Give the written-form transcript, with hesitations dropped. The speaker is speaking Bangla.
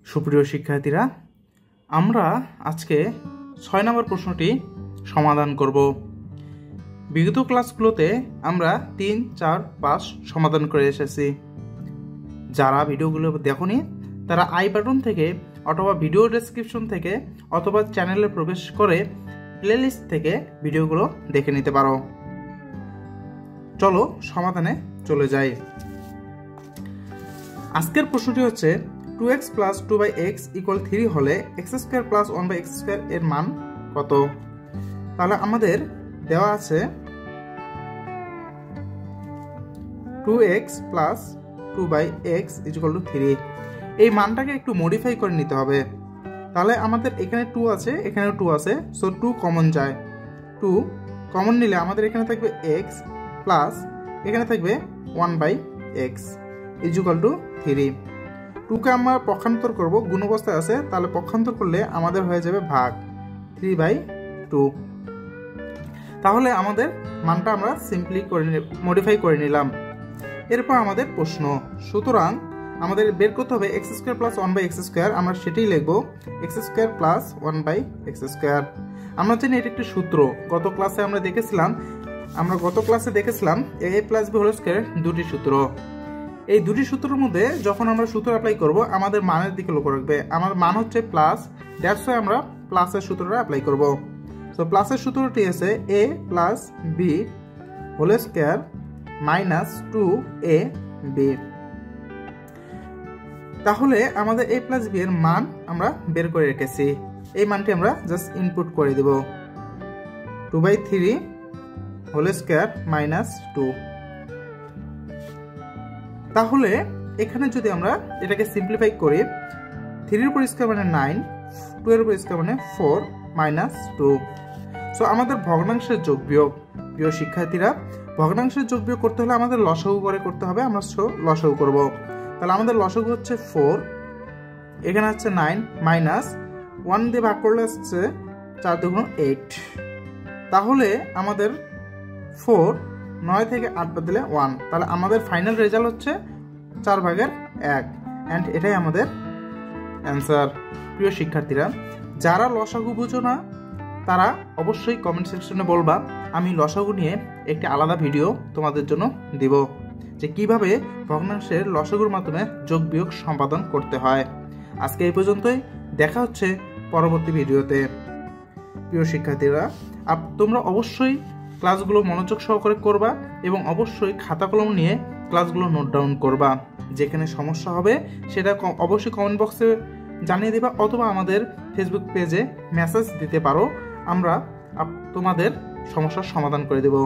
সুপ্রিয় শিক্ষার্থীরা, আমরা আজকে ৬ নম্বর প্রশ্নটি সমাধান করব। বিগত ক্লাসগুলোতে আমরা ৩, ৪, ৫ সমাধান করে এসেছি। যারা ভিডিওগুলো দেখোনি তারা আই বাটন থেকে অথবা ভিডিও ডেসক্রিপশন থেকে অথবা চ্যানেলে প্রবেশ করে প্লেলিস্ট থেকে ভিডিওগুলো দেখে নিতে পারো। চলো সমাধানে চলে যাই। আজকের প্রশ্নটি হচ্ছে 2x plus 2/x equal 3 হলে x² plus 1/x² এর মান কত? তাহলে আমাদের দেওয়া আছে 2x plus 2/x equal to 3। এই মানটাকে একটু মডিফাই করে নিতে হবে। তাহলে আমাদের এখানে 2 আছে, এখানেও 2 আছে, সো 2 কমন যায়। 2 কমন নিলে আমাদের এখানে থাকবে x প্লাস এখানে থাকবে 1/x equal to 3। 2কে আমরা পক্ষান্তর করব, গুণ অবস্থায় আছে, তাহলে পক্ষান্তর করলে আমাদের হয়ে যাবে ভাগ 3/2। তাহলে আমাদের মানটা আমরা সিম্পলি মডিফাই করে নিলাম। এরপর আমাদের প্রশ্ন, সুতরাং আমাদের বের করতে হবে x² plus 1/x²। আমরা সেটাই লিখব x² plus 1/x²। আমরা জানি এটা একটি সূত্র, গত ক্লাসে আমরা দেখেছিলাম a plus b whole square দুটি সূত্র। এই দুটি সূত্রের মধ্যে যখন আমরা সূত্র অ্যাপ্লাই করব আমাদের মানের দিকে লক্ষ্য রাখবে। আমার মান হচ্ছে প্লাস, দ্যাটস ওয়াই আমরা প্লাসের সূত্রটা অ্যাপ্লাই করব। সো প্লাসের সূত্রটি আছে a plus b whole square minus 2ab। তাহলে আমাদের a plus b এর মান আমরা বের করে রেখেছি। এই মানটি আমরা জাস্ট ইনপুট করে দেব, 2/3 হোল স্কয়ার মাইনাস 2। তাহলে এখানে যদি আমরা এটাকে সিম্পলিফাই করি, 3 এর উপর স্কয়ার মানে 9, 2 এর উপর স্কয়ার মানে 4 মাইনাস 2। সো আমাদের ভগ্নাংশের যোগ বিয়োগ, প্রিয় শিক্ষার্থীরা, ভগ্নাংশের যোগ বিয়োগ করতে হলে আমাদের লসাগু করে করতে হবে। আমরা লসাগু করব। তাহলে আমাদের লসাগু হচ্ছে 4, এখানে হচ্ছে 9 মাইনাস 1 দিয়ে ভাগ করলে হচ্ছে 4 2 8। তাহলে আমাদের 4 9 থেকে 8 বাদ দিলে 1, তাহলে আমাদের ফাইনাল রেজাল্ট হচ্ছে 4/1 অ্যান্ড এটাই আমাদের অ্যান্সার। প্রিয় শিক্ষার্থীরা, যারা লসাগু বুঝো না তারা অবশ্যই কমেন্ট সেকশনে বলবা, আমি লসাগু নিয়ে একটি আলাদা ভিডিও তোমাদের জন্য দিব, যে কিভাবে ভগ্নাংশের লসাগুর মাধ্যমে যোগ বিয়োগ সম্পাদন করতে হয়। আজকে এই পর্যন্তই, দেখা হচ্ছে পরবর্তী ভিডিওতে। প্রিয় শিক্ষার্থীরা, তোমরা অবশ্যই ক্লাসগুলো মনোযোগ সহকারে করবা এবং অবশ্যই খাতা কলম নিয়ে ক্লাসগুলো নোট ডাউন করবা। যেখানে সমস্যা হবে সেটা অবশ্যই কমেন্ট বক্সে জানিয়ে দেবা অথবা আমাদের ফেসবুক পেজে মেসেজ দিতে পারো, আমরা তোমাদের সমস্যার সমাধান করে দেব।